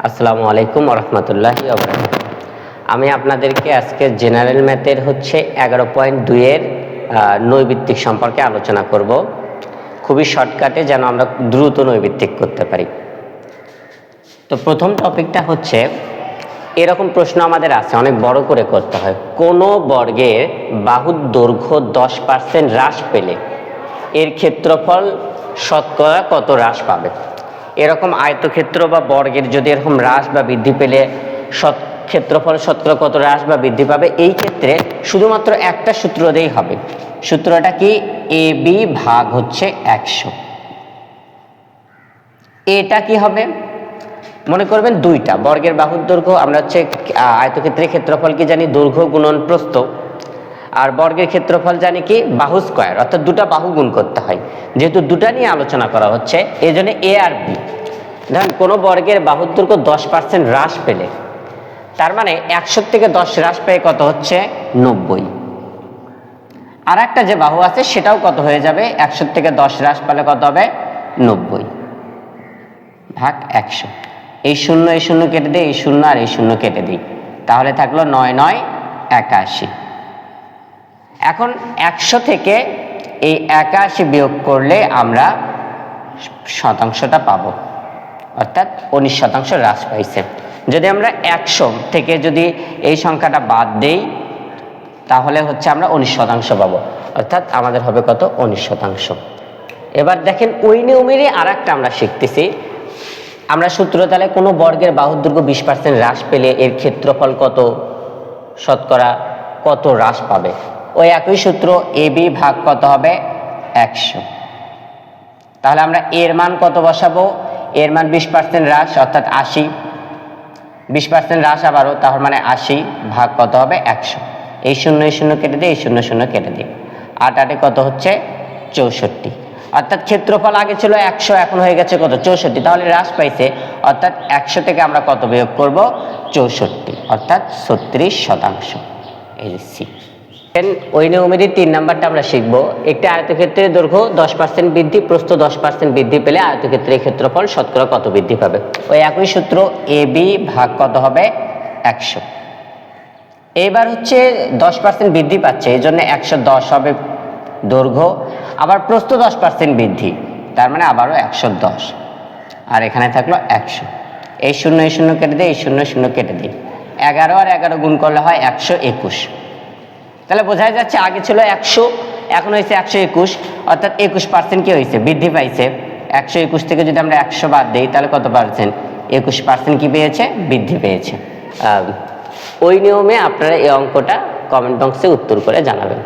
আসসালামু আলাইকুম ওয়া রাহমাতুল্লাহি ওয়া বারাকাতুহু। আমি আপনাদেরকে আজকে জেনারেল ম্যাথের 11.2 এর নৈর্ব্যক্তিক সম্পর্কে আলোচনা করব, খুবই শর্টকাটে যেন আমরা দ্রুত নৈর্ব্যক্তিক করতে পারি। তো প্রথম টপিকটা হচ্ছে, এরকম প্রশ্ন আমাদের আছে, অনেক বড় করে করতে হয়। কোন বর্গের বাহুর দৈর্ঘ্য 10% হ্রাস পেলে এর ক্ষেত্রফল শতকরা কত হ্রাস পাবে? এরকম আয়তক্ষেত্র বা বর্গের যদি এরকম হ্রাস বা বৃদ্ধি পেলে ক্ষেত্রফল শতকরা কত হ্রাস বা বৃদ্ধি পাবে, এই ক্ষেত্রে শুধুমাত্র একটা সূত্র দিয়েই হবে। সূত্রটা কি? এ বি ভাগ 100। এটা কি হবে? মনে করবেন দুইটা বর্গের বাহুর দৈর্ঘ্য, আমরা আয়তক্ষেত্রের ক্ষেত্রফল কি জানি? দৈর্ঘ্য গুণন প্রস্থ। আর বর্গের ক্ষেত্রফল জানি কি? বাহু স্কয়ার, অর্থাৎ দুটা বাহু গুণ করতে হয়। যেহেতু দুটা নিয়ে আলোচনা করা হচ্ছে, এই জন্য এ আর বি। ধরেন কোনো বর্গের বাহুর দৈর্ঘ্য 10% হ্রাস পেলে, তার মানে 100 থেকে 10 হ্রাস পেয়ে কত হচ্ছে? 90। আর একটা যে বাহু আছে সেটাও কত হয়ে যাবে? 100 থেকে 10 হ্রাস পেলে কত হবে? 90 ভাগ 100। এই শূন্য এই শূন্য কেটে দিই, এই শূন্য আর এই শূন্য কেটে দিই, তাহলে থাকলো 9 9 81। এখন 100 থেকে এই 81 বিয়োগ করলে আমরা শতাংশটা পাবো, অর্থাৎ 19% হ্রাস পাইছে। যদি আমরা 100 থেকে যদি এই সংখ্যাটা বাদ দেই, তাহলে আমরা 19% পাবো, অর্থাৎ আমাদের হবে কত? 19%। এবার দেখেন, ওই নিয়মেরই আর একটা আমরা শিখতেছি। আমরা সূত্র তাহলে কোনো বর্গের বাহুর দৈর্ঘ্য 20% হ্রাস পেলে এর ক্ষেত্রফল কত শতকরা কত হ্রাস পাবে? ওই একই সূত্র, এ বি ভাগ কত হবে? 100। তাহলে আমরা এর মান কত বসাবো? এর মান 20% হ্রাস, অর্থাৎ 80। 20% হ্রাস আবারও, তার মানে 80 ভাগ কত হবে? 100। এই শূন্য এই শূন্য কেটে দিই, এই শূন্য শূন্য কেটে দিই, 8 8 কত হচ্ছে? 64। অর্থাৎ ক্ষেত্রফল আগে ছিল 100, এখন হয়ে গেছে কত? 64। তাহলে হ্রাস পাইছে, অর্থাৎ 100 থেকে আমরা কত বিয়োগ করব? 64, অর্থাৎ 36%। এই যে সি। ওই নিয়মেরই 3 নাম্বারটা আমরা শিখবো। একটি আয়তক্ষেত্রের দৈর্ঘ্য 10% বৃদ্ধি, প্রস্থ 10% বৃদ্ধি পেলে আয়তক্ষেত্রের ক্ষেত্রফল শতকরা কত বৃদ্ধি পাবে? ওই একই সূত্র, এ বি ভাগ কত হবে? 100। এবার 10% বৃদ্ধি পাচ্ছে, এই জন্য 110 হবে দৈর্ঘ্য। আবার প্রস্থ 10% বৃদ্ধি, তার মানে আবারও 110। আর এখানে থাকলো 100। এই শূন্য এই শূন্য কেটে দিই, এই শূন্য শূন্য কেটে দিই, 11 আর 11 গুণ করলে হয় 121। তাহলে বোঝাই যাচ্ছে আগে ছিল 100, এখন হয়েছে 121, অর্থাৎ 21% কি হয়েছে? বৃদ্ধি পাইছে। 121 থেকে যদি আমরা 100 বাদ দিই, তাহলে কত পার্সেন্ট? 21% কি পেয়েছে? বৃদ্ধি পেয়েছে। ওই নিয়মে আপনারা এই অঙ্কটা কমেন্ট বক্সে উত্তর করে জানাবেন।